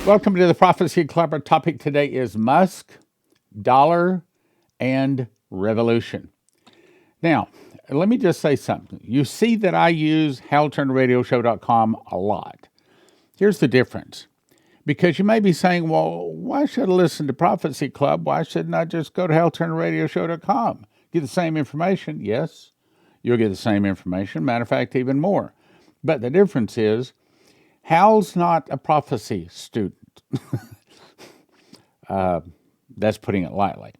Welcome to the Prophecy Club. Our topic today is Musk, dollar, and revolution. Now, let me just say something. You see that I use HalTurnerRadioShow.com a lot. Here's the difference. Because you may be saying, well, why should I listen to Prophecy Club? Why shouldn't I just go to HalTurnerRadioShow.com? Get the same information? Yes, you'll get the same information. Matter of fact, even more. But the difference is, Hal's not a prophecy student. That's putting it lightly.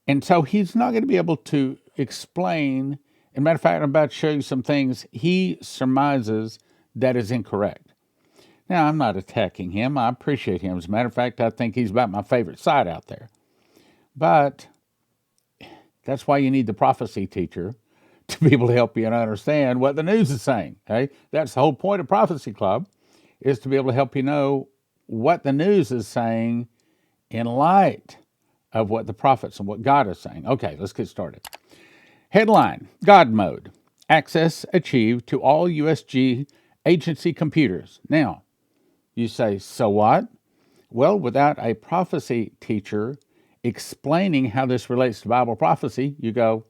And so he's not going to be able to explain. And matter of fact, I'm about to show you some things he surmises that is incorrect. Now, I'm not attacking him. I appreciate him. As a matter of fact, I think he's about my favorite side out there. But that's why you need the prophecy teacher to be able to help you understand what the news is saying. Okay? That's the whole point of Prophecy Club, is to be able to help you know what the news is saying in light of what the prophets and what God is saying. Okay, let's get started. Headline, God Mode. Access achieved to all USG agency computers. Now, you say, so what? Well, without a prophecy teacher explaining how this relates to Bible prophecy, you go,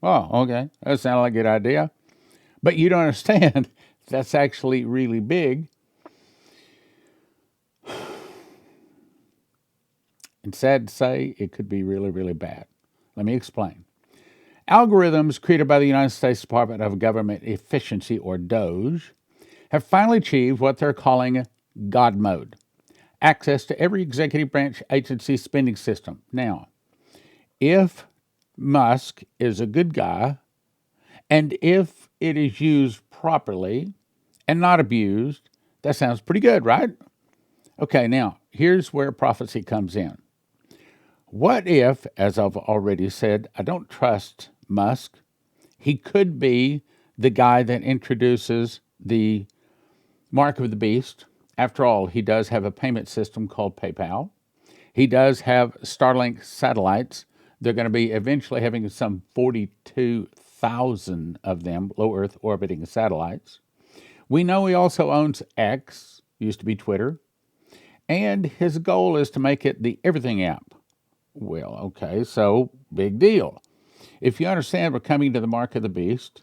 oh, okay, that sounds like a good idea. But you don't understand that's actually really big. And sad to say, it could be really, really bad. Let me explain. Algorithms created by the United States Department of Government Efficiency, or DOGE, have finally achieved what they're calling God Mode, access to every executive branch agency spending system. Now, if Musk is a good guy, and if it is used properly and not abused, that sounds pretty good, right? Okay, now, here's where prophecy comes in. What if, as I've already said, I don't trust Musk? He could be the guy that introduces the mark of the beast. After all, he does have a payment system called PayPal. He does have Starlink satellites. They're going to be eventually having some 42,000 of them, low Earth orbiting satellites. We know he also owns X, used to be Twitter, and his goal is to make it the everything app. Well, okay, so big deal. If you understand we're coming to the mark of the beast,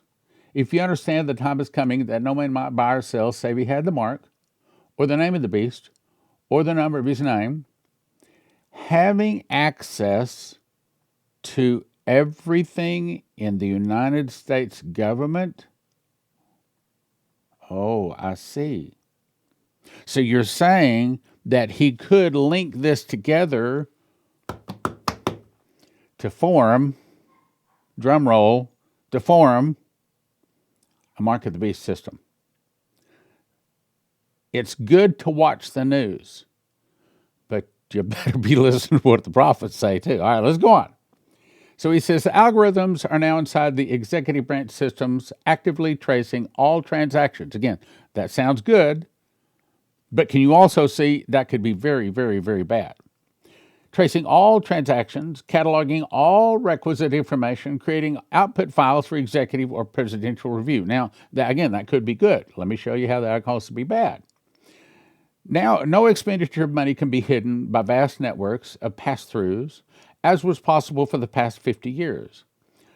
if you understand the time is coming that no man might buy or sell save he had the mark, or the name of the beast, or the number of his name, having access to everything in the United States government, oh, I see. So you're saying that he could link this together to form, drum roll, to form a mark of the beast system. It's good to watch the news, but you better be listening to what the prophets say too. All right, let's go on. So he says, the algorithms are now inside the executive branch systems, actively tracing all transactions. Again, that sounds good, but can you also see that could be very, very, very bad? Tracing all transactions, cataloging all requisite information, creating output files for executive or presidential review. Now, that could be good. Let me show you how that can also be bad. Now, no expenditure of money can be hidden by vast networks of pass-throughs, as was possible for the past 50 years.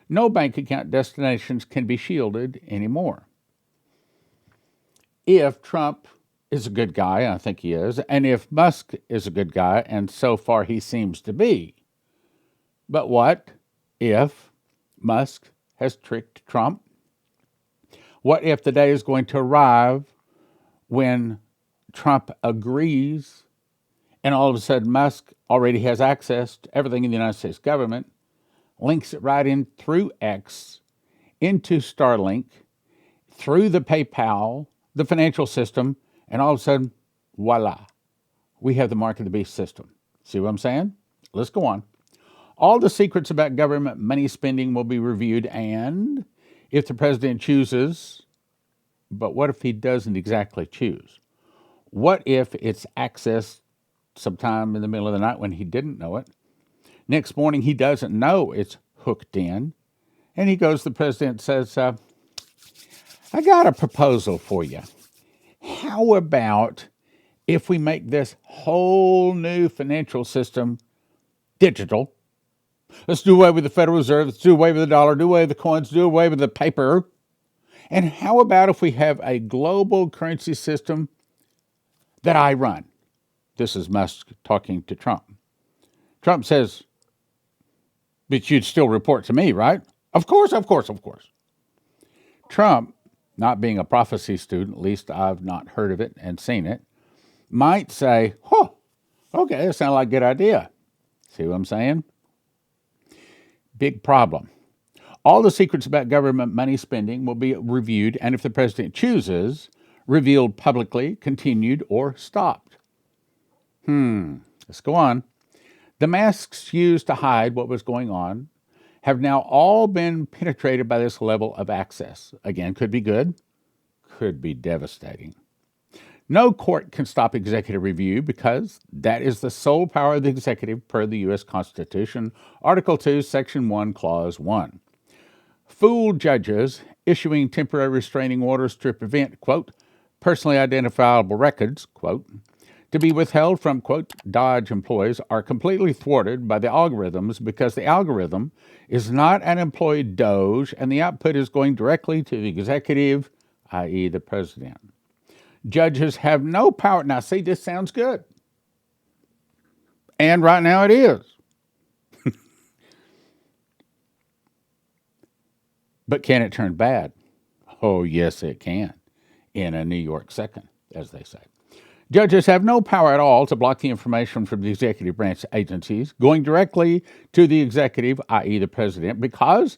No bank account destinations can be shielded anymore. If Trump is a good guy, I think he is, and if Musk is a good guy, and so far he seems to be. But what if Musk has tricked Trump? What if the day is going to arrive when Trump agrees and all of a sudden Musk already has access to everything in the United States government, links it right in through X, into Starlink, through the PayPal, the financial system, and all of a sudden, voila, we have the mark of the beast system. See what I'm saying? Let's go on. All the secrets about government money spending will be reviewed, and if the president chooses, but what if he doesn't exactly choose? What if it's accessed sometime in the middle of the night when he didn't know it? Next morning, he doesn't know it's hooked in, and he goes to the president and says, I got a proposal for you. How about if we make this whole new financial system digital. Let's do away with the Federal Reserve. Let's do away with the dollar. Do away with the coins. Do away with the paper. And how about if we have a global currency system that I run? This is Musk talking to Trump. Trump says, but you'd still report to me, right? Of course, of course, of course. Trump, not being a prophecy student, at least I've not heard of it and seen it, might say, okay, that sounds like a good idea. See what I'm saying? Big problem. All the secrets about government money spending will be reviewed and, if the president chooses, revealed publicly, continued, or stopped. Let's go on. The masks used to hide what was going on have now all been penetrated by this level of access. Again, could be good, could be devastating. No court can stop executive review because that is the sole power of the executive per the U.S. Constitution, Article 2, Section 1, Clause 1. Fool judges issuing temporary restraining orders to prevent, quote, personally identifiable records, quote, to be withheld from, quote, DOGE employees are completely thwarted by the algorithms because the algorithm is not an employee DOGE and the output is going directly to the executive, i.e. the president. Judges have no power. Now, see, this sounds good. And right now it is. But can it turn bad? Oh, yes, it can. In a New York second, as they say. Judges have no power at all to block the information from the executive branch agencies going directly to the executive, i.e. the president, because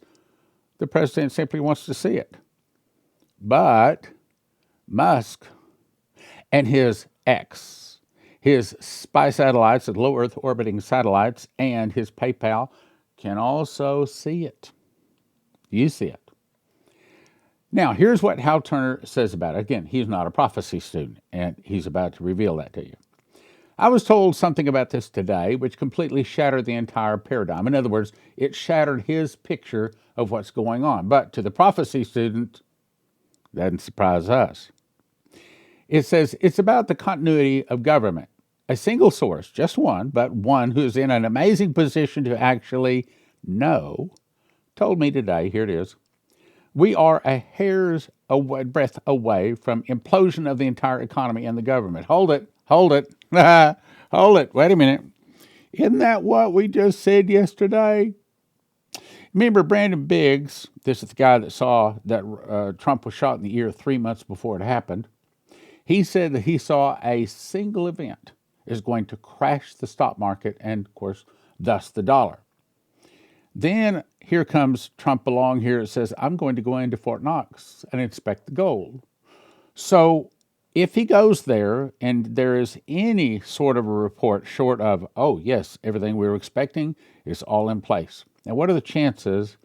the president simply wants to see it. But Musk and his his spy satellites and low Earth orbiting satellites, and his PayPal can also see it. You see it. Now, here's what Hal Turner says about it. Again, he's not a prophecy student, and he's about to reveal that to you. I was told something about this today which completely shattered the entire paradigm. In other words, it shattered his picture of what's going on. But to the prophecy student, that doesn't surprise us. It says it's about the continuity of government. A single source, just one, but one who's in an amazing position to actually know, told me today, here it is, we are a hair's breadth away from implosion of the entire economy and the government. Hold it, hold it, hold it, wait a minute. Isn't that what we just said yesterday? Remember Brandon Biggs, this is the guy that saw that Trump was shot in the ear 3 months before it happened. He said that he saw a single event is going to crash the stock market and, of course, thus the dollar. Then here comes Trump along here. It says, I'm going to go into Fort Knox and inspect the gold. So if he goes there and there is any sort of a report short of, oh, yes, everything we were expecting is all in place. Now, what are the chances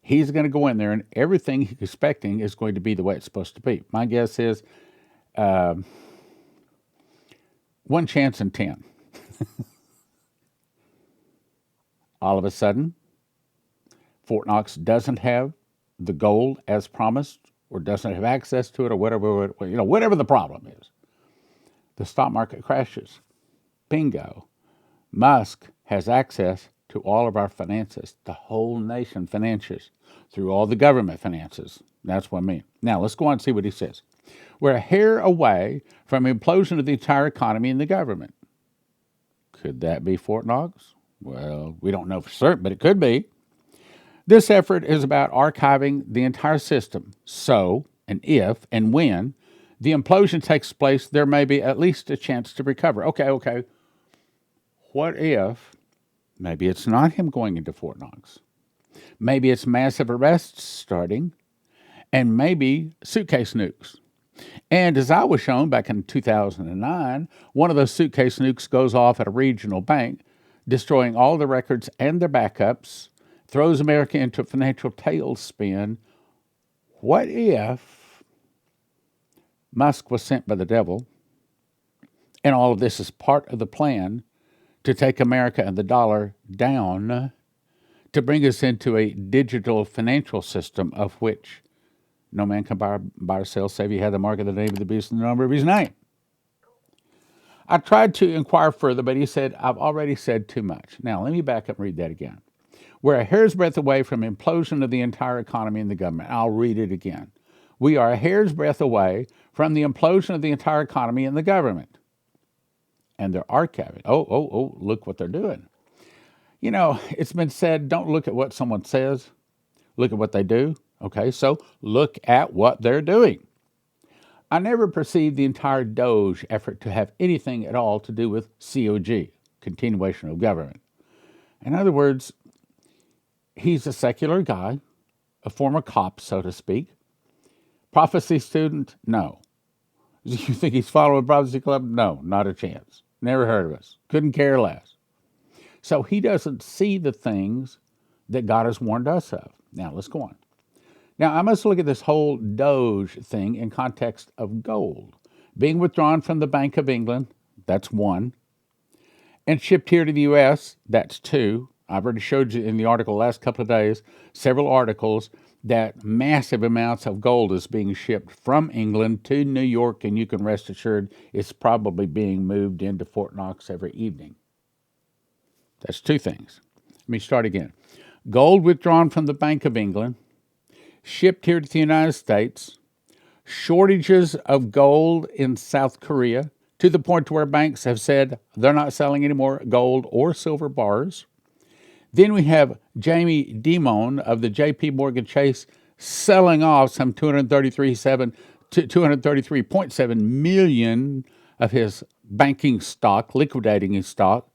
he's going to go in there and everything he's expecting is going to be the way it's supposed to be? My guess is 1 chance in 10. All of a sudden, Fort Knox doesn't have the gold as promised, or doesn't have access to it, or whatever the problem is. The stock market crashes. Bingo. Musk has access to all of our finances, the whole nation finances, through all the government finances. That's what I mean. Now, let's go on and see what he says. We're a hair away from implosion of the entire economy and the government. Could that be Fort Knox? Well, we don't know for certain, but it could be. This effort is about archiving the entire system. So, and if and when the implosion takes place, there may be at least a chance to recover. Okay. What if maybe it's not him going into Fort Knox? Maybe it's massive arrests starting, and maybe suitcase nukes. And as I was shown back in 2009, one of those suitcase nukes goes off at a regional bank, destroying all the records and their backups, throws America into a financial tailspin. What if Musk was sent by the devil, and all of this is part of the plan to take America and the dollar down, to bring us into a digital financial system of which no man can buy or sell save he had the mark of the name of the beast and the number of his name? I tried to inquire further, but he said, I've already said too much. Now, let me back up and read that again. We're a hair's breadth away from implosion of the entire economy and the government. I'll read it again. We are a hair's breadth away from the implosion of the entire economy and the government. And they're archiving. Oh, look what they're doing. You know, it's been said, don't look at what someone says, look at what they do. Okay, so look at what they're doing. I never perceived the entire DOGE effort to have anything at all to do with COG, continuation of government. In other words, he's a secular guy, a former cop, so to speak. Prophecy student? No. Do you think he's following Prophecy Club? No, not a chance. Never heard of us. Couldn't care less. So he doesn't see the things that God has warned us of. Now, let's go on. Now, I must look at this whole DOGE thing in context of gold. Being withdrawn from the Bank of England, that's one. And shipped here to the U.S., that's two. I've already showed you in the article the last couple of days, several articles that massive amounts of gold is being shipped from England to New York, and you can rest assured it's probably being moved into Fort Knox every evening. That's two things. Let me start again. Gold withdrawn from the Bank of England, shipped here to the United States, shortages of gold in South Korea, to the point where banks have said they're not selling any more gold or silver bars. Then we have Jamie Dimon of the J.P. Morgan Chase selling off some 233.7 million of his banking stock, liquidating his stock.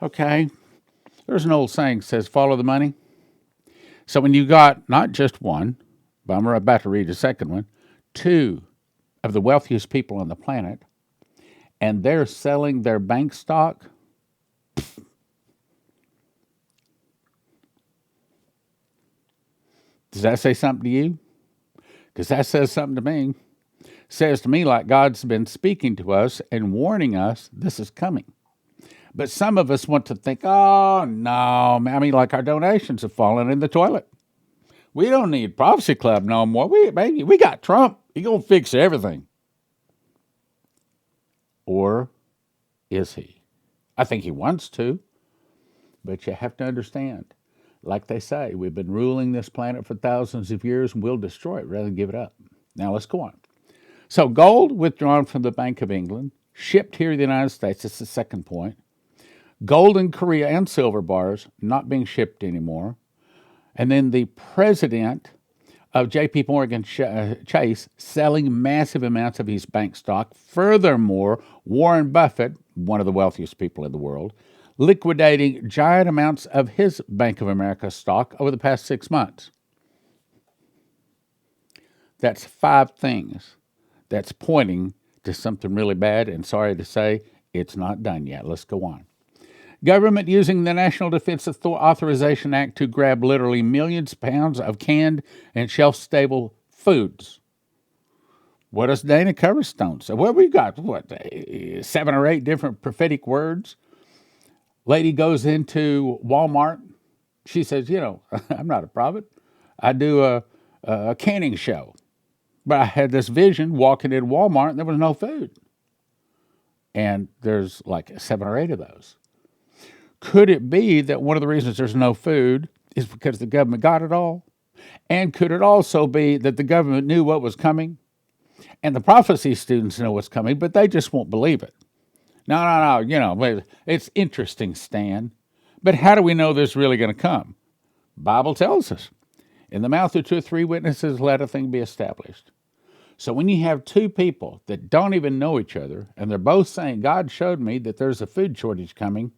Okay, there's an old saying that says, follow the money. So when you got not just one, but I'm about to read a second one, two of the wealthiest people on the planet, and they're selling their bank stock, does that say something to you? Because that says something to me. It says to me like God's been speaking to us and warning us this is coming. But some of us want to think, oh, no, I mean, like our donations have fallen in the toilet. We don't need Prophecy Club no more. We got Trump. He's going to fix everything. Or is he? I think he wants to. But you have to understand, like they say, we've been ruling this planet for thousands of years and we'll destroy it rather than give it up. Now let's go on. So gold withdrawn from the Bank of England, shipped here to the United States. That's the second point. Gold in Korea and silver bars not being shipped anymore. And then the president of J.P. Morgan Chase selling massive amounts of his bank stock. Furthermore, Warren Buffett, one of the wealthiest people in the world, liquidating giant amounts of his Bank of America stock over the past 6 months. That's 5 things that's pointing to something really bad, and sorry to say, it's not done yet. Let's go on. Government using the National Defense Authorization Act to grab literally millions of pounds of canned and shelf-stable foods. What does Dana Coverstone say? Well, we've got, 7 or 8 different prophetic words. Lady goes into Walmart. She says, I'm not a prophet. I do a canning show. But I had this vision walking in Walmart and there was no food. And there's like 7 or 8 of those. Could it be that one of the reasons there's no food is because the government got it all? And could it also be that the government knew what was coming? And the prophecy students know what's coming, but they just won't believe it. No, it's interesting, Stan. But how do we know this is really going to come? Bible tells us. In the mouth of 2 or 3 witnesses, let a thing be established. So when you have 2 people that don't even know each other, and they're both saying, God showed me that there's a food shortage coming,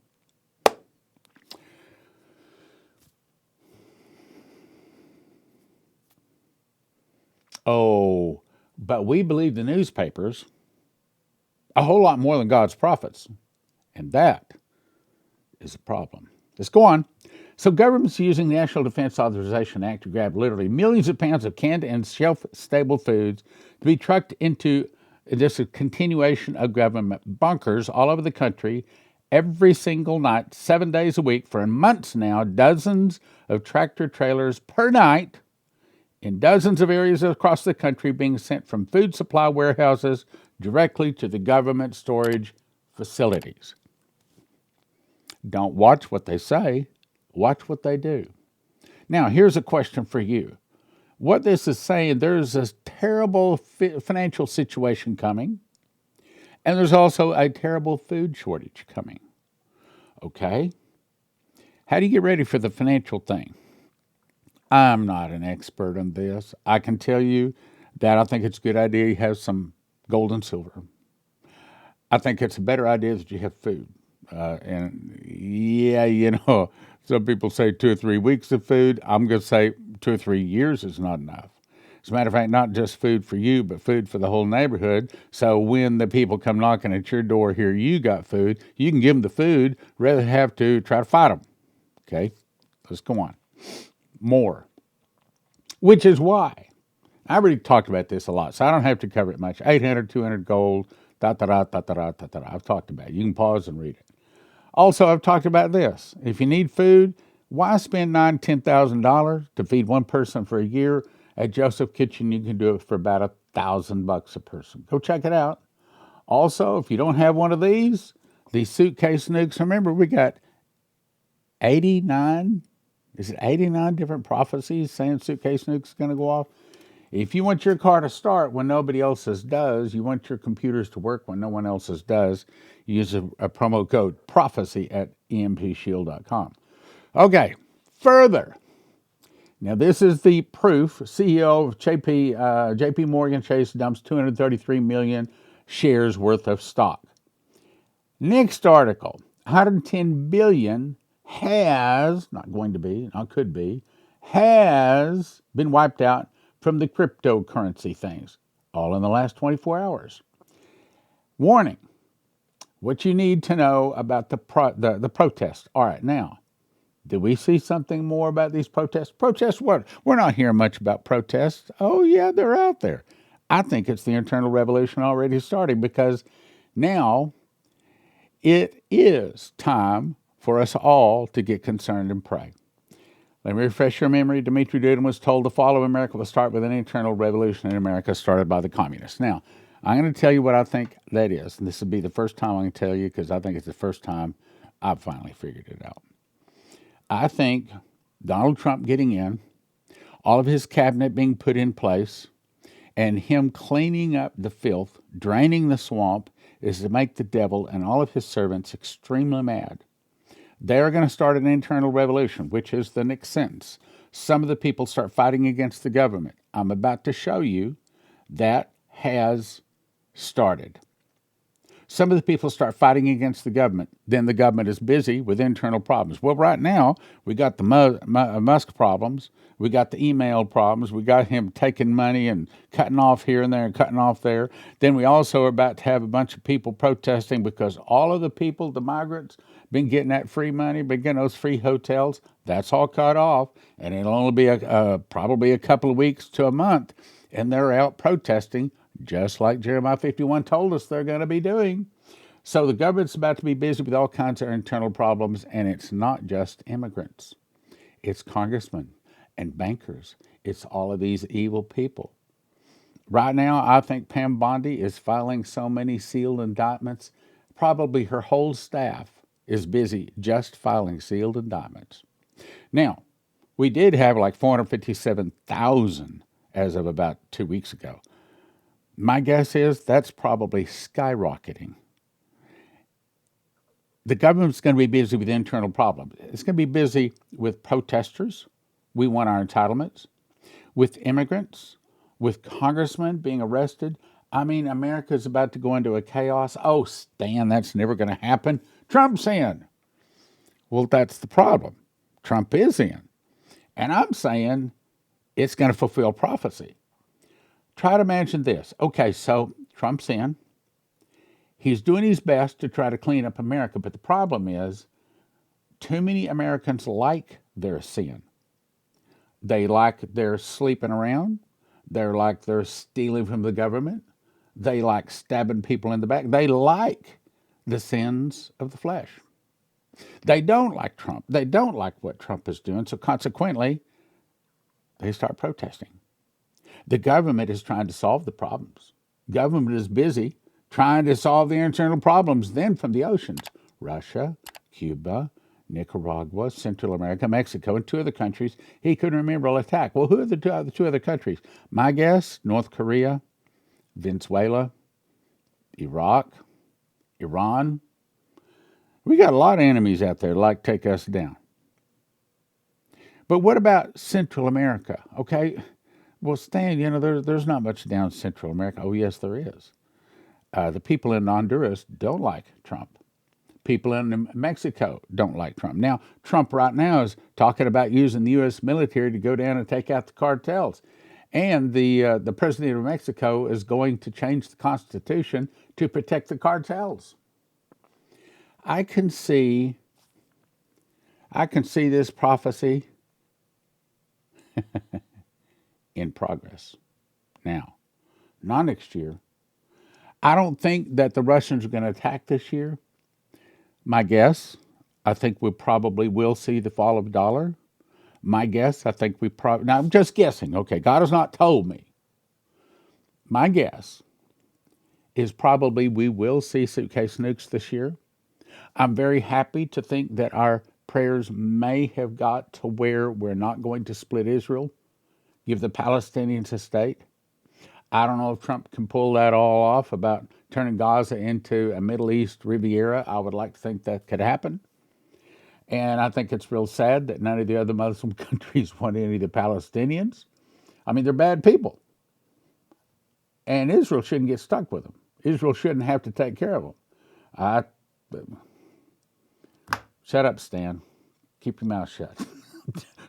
oh, but we believe the newspapers a whole lot more than God's prophets. And that is a problem. Let's go on. So governments using the National Defense Authorization Act to grab literally millions of pounds of canned and shelf-stable foods to be trucked into this continuation of government bunkers all over the country every single night, 7 days a week, for months now, dozens of tractor trailers per night in dozens of areas across the country being sent from food supply warehouses directly to the government storage facilities. Don't watch what they say, watch what they do. Now, here's a question for you. What this is saying, there's a terrible financial situation coming, and there's also a terrible food shortage coming. Okay? How do you get ready for the financial thing? I'm not an expert on this. I can tell you that I think it's a good idea you have some gold and silver. I think it's a better idea that you have food. And yeah, some people say 2 or 3 weeks of food. I'm going to say 2 or 3 years is not enough. As a matter of fact, not just food for you, but food for the whole neighborhood. So when the people come knocking at your door here, you got food, you can give them the food rather than have to try to fight them. Okay, let's go on. More, which is why I already talked about this a lot, so I don't have to cover it much. 800, 200 gold, da da da da da da da da. I've talked about it. You can pause and read it. Also, I've talked about this. If you need food, why spend $9,000, $10,000 to feed one person for a year? At Joseph Kitchen, you can do it for about $1,000 a person. Go check it out. Also, if you don't have one of these suitcase nukes, remember we got 89, is it 89 different prophecies saying suitcase nukes going to go off? If you want your car to start when nobody else's does, you want your computers to work when no one else's does, use a promo code PROPHECY at empshield.com. Okay, further. Now, this is the proof. CEO of JP Morgan Chase dumps 233 million shares worth of stock. Next article, 110 billion has, not going to be, not could be, has been wiped out from the cryptocurrency things, all in the last 24 hours. Warning, what you need to know about the protests. All right, now, do we see something more about these protests? Protests what? We're not hearing much about protests. Oh, yeah, they're out there. I think it's the internal revolution already starting because now it is time for us all to get concerned and pray. Let me refresh your memory. Dimitri Dudin was told the fall of America will start with an internal revolution in America started by the communists. Now, I'm going to tell you what I think that is. And this will be the first time I can tell you because I think it's the first time I've finally figured it out. I think Donald Trump getting in, all of his cabinet being put in place, and him cleaning up the filth, draining the swamp, is to make the devil and all of his servants extremely mad. They're going to start an internal revolution, which is the next sentence. Some of the people start fighting against the government. I'm about to show you that has started. Some of the people start fighting against the government. Then the government is busy with internal problems. Well, right now, we got the Musk problems. We got the email problems. We got him taking money and cutting off here and there and cutting off there. Then we also are about to have a bunch of people protesting because all of the people, the migrants, been getting that free money, been getting those free hotels. That's all cut off. And it'll only be probably a couple of weeks to a month. And they're out protesting just like Jeremiah 51 told us they're going to be doing. So the government's about to be busy with all kinds of internal problems, and it's not just immigrants. It's congressmen and bankers. It's all of these evil people. Right now, I think Pam Bondi is filing so many sealed indictments, probably her whole staff is busy just filing sealed indictments. Now, we did have like 457,000 as of about 2 weeks ago. My guess is that's probably skyrocketing. The government's going to be busy with internal problems. It's going to be busy with protesters. We want our entitlements. With immigrants. With congressmen being arrested. I mean, America's about to go into a chaos. Oh, Stan, that's never going to happen. Trump's in. Well, that's the problem. Trump is in. And I'm saying it's going to fulfill prophecy. Try to imagine this. Okay, so Trump's in. He's doing his best to try to clean up America, but the problem is too many Americans like their sin. They like their sleeping around. They're like they're stealing from the government. They like stabbing people in the back. They like the sins of the flesh. They don't like Trump. They don't like what Trump is doing, so consequently, they start protesting. The government is trying to solve the problems. Government is busy trying to solve the internal problems then from the oceans. Russia, Cuba, Nicaragua, Central America, Mexico, and two other countries he couldn't remember will attack. Well, who are the two other countries? My guess, North Korea, Venezuela, Iraq, Iran. We got a lot of enemies out there like to take us down. But what about Central America? Okay, well, Stan, there's not much down Central America. Oh, yes, there is. The people in Honduras don't like Trump. People in Mexico don't like Trump. Now, Trump right now is talking about using the U.S. military to go down and take out the cartels. And the president of Mexico is going to change the Constitution to protect the cartels. I can see this prophecy in progress now, not next year. I don't think that the Russians are going to attack this year. My guess, I think we probably will see the fall of the dollar. My guess, I think we probably, now I'm just guessing, okay, God has not told me. My guess is probably we will see suitcase nukes this year. I'm very happy to think that our prayers may have got to where we're not going to split Israel, give the Palestinians a state. I don't know if Trump can pull that all off about turning Gaza into a Middle East Riviera. I would like to think that could happen. And I think it's real sad that none of the other Muslim countries want any of the Palestinians. I mean, they're bad people. And Israel shouldn't get stuck with them. Israel shouldn't have to take care of them. Shut up, Stan. Keep your mouth shut.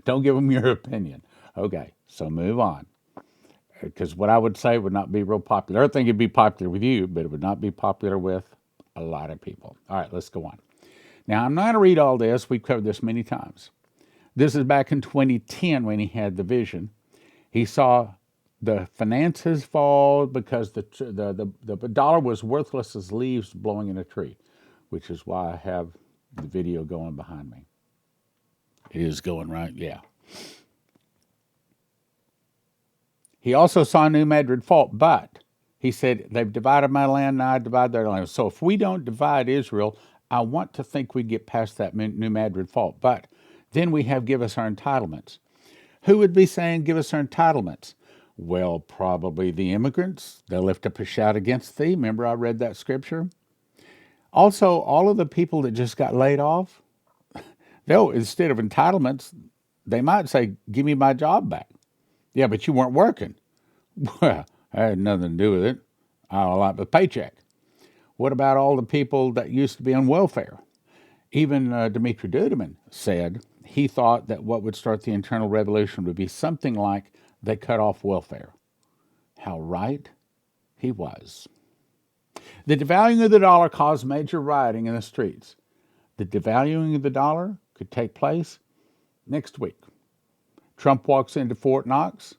Don't give them your opinion. Okay, so move on. Because what I would say would not be real popular. I think it'd be popular with you, but it would not be popular with a lot of people. All right, let's go on. Now, I'm not going to read all this. We've covered this many times. This is back in 2010 when he had the vision. He saw the finances fall because the dollar was worthless as leaves blowing in a tree, which is why I have the video going behind me. It is going, right? Yeah. He also saw New Madrid fall, but he said, they've divided my land, now I divide their land. So if we don't divide Israel, I want to think we get past that New Madrid fault. But then we have give us our entitlements. Who would be saying give us our entitlements? Well, probably the immigrants. They'll lift up a shout against thee. Remember I read that scripture? Also, all of the people that just got laid off, they'll, instead of entitlements, they might say, give me my job back. Yeah, but you weren't working. Well, I had nothing to do with it. I like the paycheck. What about all the people that used to be on welfare? Even Dmitry Duduman said he thought that what would start the internal revolution would be something like they cut off welfare. How right he was. The devaluing of the dollar caused major rioting in the streets. The devaluing of the dollar could take place next week. Trump walks into Fort Knox,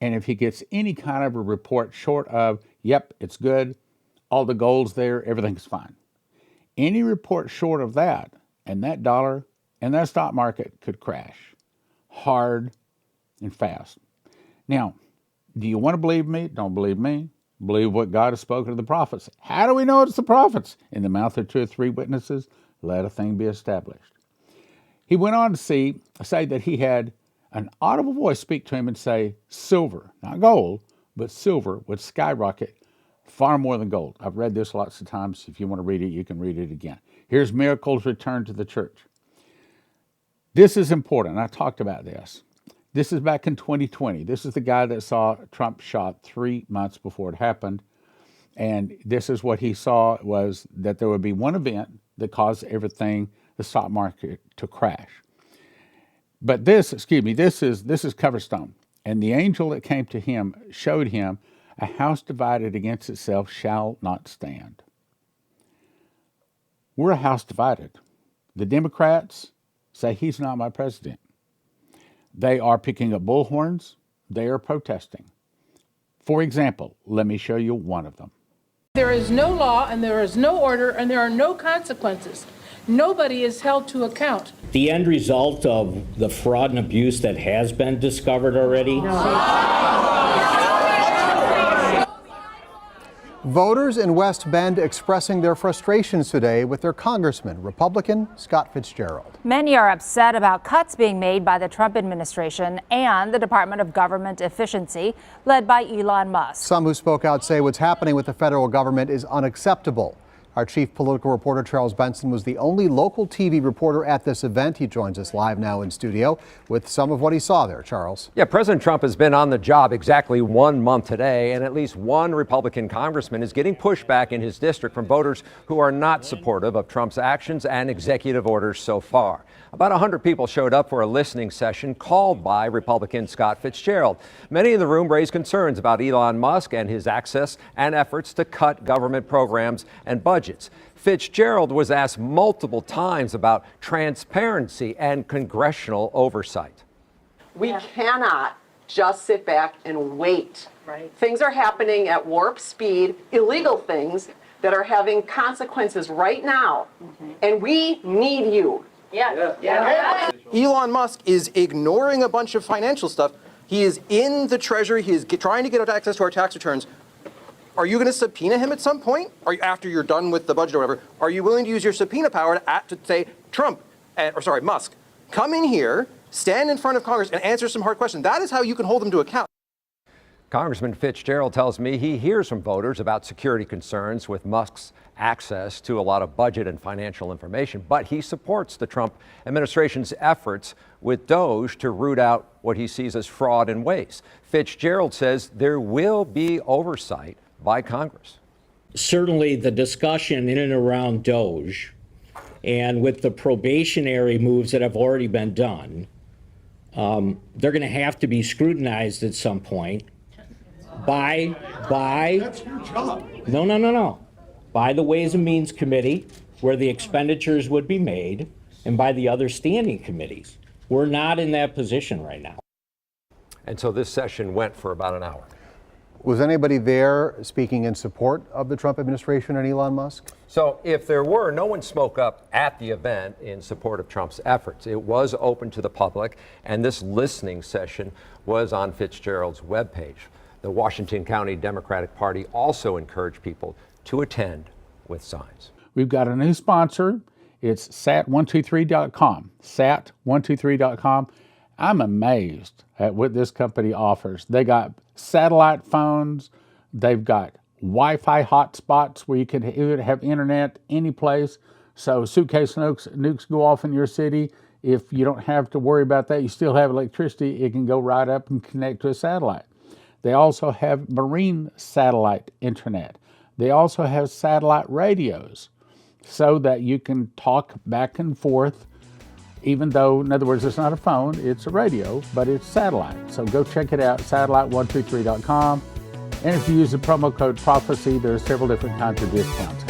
and if he gets any kind of a report short of, yep, it's good, all the gold's there, everything's fine. Any report short of that, and that dollar and that stock market could crash hard and fast. Now, do you want to believe me? Don't believe me. Believe what God has spoken to the prophets. How do we know it's the prophets? In the mouth of 2 or 3 witnesses, let a thing be established. He went on to say that he had an audible voice speak to him and say, silver, not gold, but silver would skyrocket far more than gold. I've read this lots of times. If you want to read it, you can read it again. Here's miracles returned to the church. This is important. I talked about this. This is back in 2020. This is the guy that saw Trump shot 3 months before it happened. And this is what he saw was that there would be one event that caused everything, the stock market, to crash. But this is Coverstone. And the angel that came to him showed him a house divided against itself shall not stand. We're a house divided. The Democrats say he's not my president. They are picking up bullhorns. They are protesting. For example, let me show you one of them. There is no law and there is no order and there are no consequences. Nobody is held to account. The end result of the fraud and abuse that has been discovered already. Voters in West Bend expressing their frustrations today with their congressman, Republican Scott Fitzgerald. Many are upset about cuts being made by the Trump administration and the Department of Government Efficiency, led by Elon Musk. Some who spoke out say what's happening with the federal government is unacceptable. Our chief political reporter, Charles Benson, was the only local TV reporter at this event. He joins us live now in studio with some of what he saw there. Charles. Yeah, President Trump has been on the job exactly 1 month today, and at least one Republican congressman is getting pushback in his district from voters who are not supportive of Trump's actions and executive orders so far. About 100 people showed up for a listening session called by Republican Scott Fitzgerald. Many in the room raised concerns about Elon Musk and his access and efforts to cut government programs and budgets. Fitzgerald was asked multiple times about transparency and congressional oversight. We cannot just sit back and wait. Right. Things are happening at warp speed, illegal things that are having consequences right now, and we need you. Elon Musk is ignoring a bunch of financial stuff. He is in the Treasury. He is trying to get access to our tax returns. Are you going to subpoena him at some point? Are you, after you're done with the budget or whatever, are you willing to use your subpoena power to say, Musk, come in here, stand in front of Congress and answer some hard questions? That is how you can hold them to account. Congressman Fitzgerald tells me he hears from voters about security concerns with Musk's access to a lot of budget and financial information, but he supports the Trump administration's efforts with DOGE to root out what he sees as fraud and waste. Fitzgerald says there will be oversight by Congress. Certainly the discussion in and around DOGE and with the probationary moves that have already been done, they're going to have to be scrutinized at some point by the Ways and Means Committee, where the expenditures would be made, and by the other standing committees. We're not in that position right now. And so this session went for about an hour. Was anybody there speaking in support of the Trump administration and Elon Musk? So if there were, no one spoke up at the event in support of Trump's efforts. It was open to the public, and this listening session was on Fitzgerald's webpage. The Washington County Democratic Party also encouraged people to attend with signs. We've got a new sponsor. It's sat123.com. Sat123.com. I'm amazed at what this company offers. They got satellite phones. They've got Wi-Fi hotspots where you can have internet any place. So suitcase nukes go off in your city. If you don't have to worry about that, you still have electricity. It can go right up and connect to a satellite. They also have marine satellite internet. They also have satellite radios so that you can talk back and forth, even though, in other words, it's not a phone, it's a radio, but it's satellite. So go check it out, satellite123.com. And if you use the promo code PROPHECY, there are several different kinds of discounts.